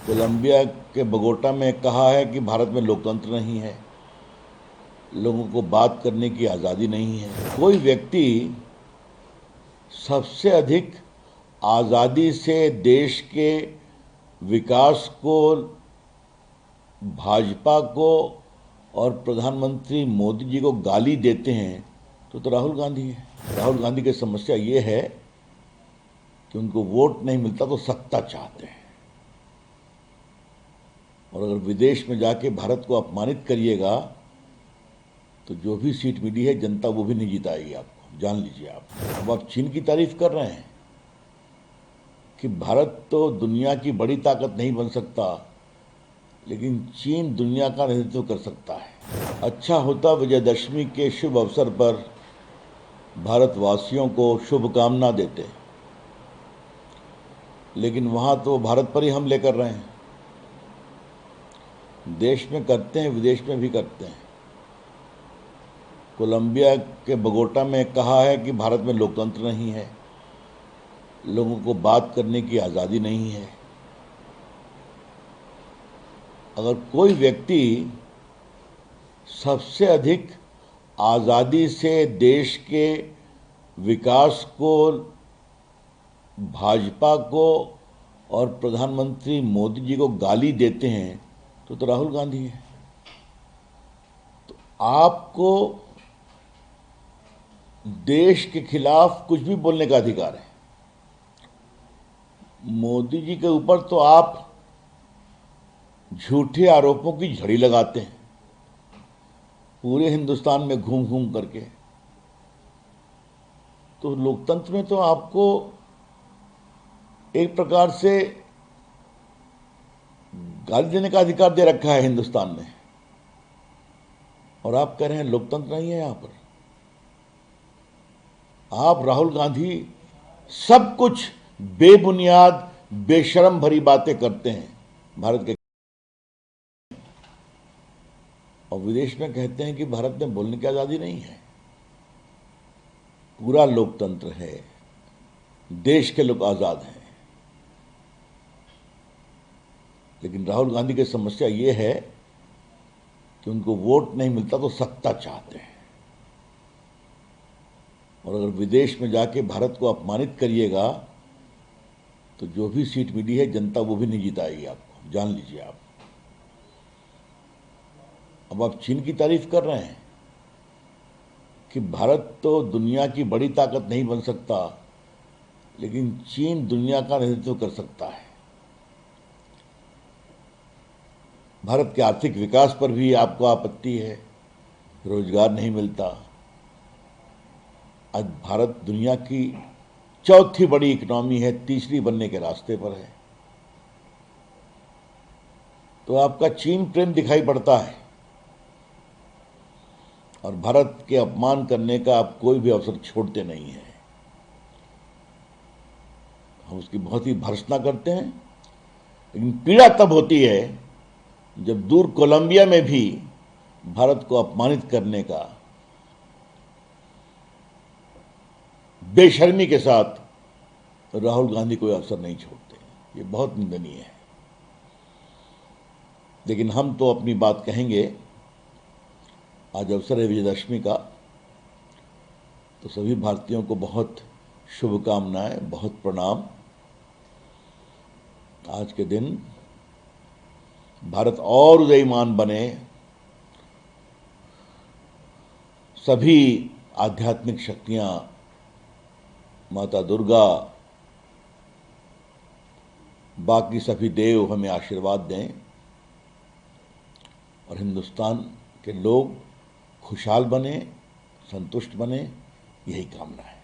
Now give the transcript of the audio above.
Colombia के Bogota में कहा है कि भारत में लोकतंत्र नहीं है, लोगों को बात करने की आज़ादी नहीं है। कोई व्यक्ति सबसे अधिक आज़ादी से देश के विकास को, भाजपा को और प्रधानमंत्री मोदी जी को गाली देते हैं तो राहुल गांधी है। राहुल गांधी की समस्या ये है कि उनको वोट नहीं मिलता तो सत्ता चाहते हैं, और अगर विदेश में जाके भारत को अपमानित करिएगा तो जो भी सीट मिली है जनता वो भी नहीं जिताएगी आपको, जान लीजिए आप। अब आप चीन की तारीफ कर रहे हैं कि भारत तो दुनिया की बड़ी ताकत नहीं बन सकता, लेकिन चीन दुनिया का नेतृत्व कर सकता है। अच्छा होता विजयदशमी के शुभ अवसर पर भारतवासियों को शुभकामना देते, लेकिन वहाँ तो भारत पर ही हमले कर रहे हैं। देश में करते हैं, विदेश में भी करते हैं। कोलंबिया के बगोटा में कहा है कि भारत में लोकतंत्र नहीं है, लोगों को बात करने की आज़ादी नहीं है। अगर कोई व्यक्ति सबसे अधिक आज़ादी से देश के विकास को, भाजपा को और प्रधानमंत्री मोदी जी को गाली देते हैं तो राहुल गांधी है। तो आपको देश के खिलाफ कुछ भी बोलने का अधिकार है। मोदी जी के ऊपर तो आप झूठे आरोपों की झड़ी लगाते हैं पूरे हिंदुस्तान में घूम घूम करके। तो लोकतंत्र में तो आपको एक प्रकार से गाली देने का अधिकार दे रखा है हिंदुस्तान में, और आप कह रहे हैं लोकतंत्र नहीं है। यहां पर आप राहुल गांधी सब कुछ बेबुनियाद बेशर्म भरी बातें करते हैं भारत के, और विदेश में कहते हैं कि भारत में बोलने की आज़ादी नहीं है। पूरा लोकतंत्र है, देश के लोग आज़ाद हैं, लेकिन राहुल गांधी की समस्या ये है कि उनको वोट नहीं मिलता तो सत्ता चाहते हैं, और अगर विदेश में जाके भारत को अपमानित करिएगा तो जो भी सीट मिली है जनता वो भी नहीं जिताएगी आपको, जान लीजिए आप। अब आप चीन की तारीफ कर रहे हैं कि भारत तो दुनिया की बड़ी ताकत नहीं बन सकता, लेकिन चीन दुनिया का नेतृत्व कर सकता है। भारत के आर्थिक विकास पर भी आपको आपत्ति है, रोजगार नहीं मिलता। आज भारत दुनिया की चौथी बड़ी इकोनॉमी है, तीसरी बनने के रास्ते पर है। तो आपका चीन प्रेम दिखाई पड़ता है, और भारत के अपमान करने का आप कोई भी अवसर छोड़ते नहीं हैं। हम उसकी बहुत ही भर्त्सना करते हैं, लेकिन पीड़ा तब होती है जब दूर कोलंबिया में भी भारत को अपमानित करने का बेशर्मी के साथ राहुल गांधी कोई अवसर नहीं छोड़ते। ये बहुत निंदनीय है, लेकिन हम तो अपनी बात कहेंगे। आज अवसर है विजयदशमी का, तो सभी भारतीयों को बहुत शुभकामनाएं, बहुत प्रणाम। आज के दिन भारत और उदयमान बने, सभी आध्यात्मिक शक्तियां, माता दुर्गा, बाकी सभी देव हमें आशीर्वाद दें, और हिंदुस्तान के लोग खुशहाल बने, संतुष्ट बने, यही कामना है।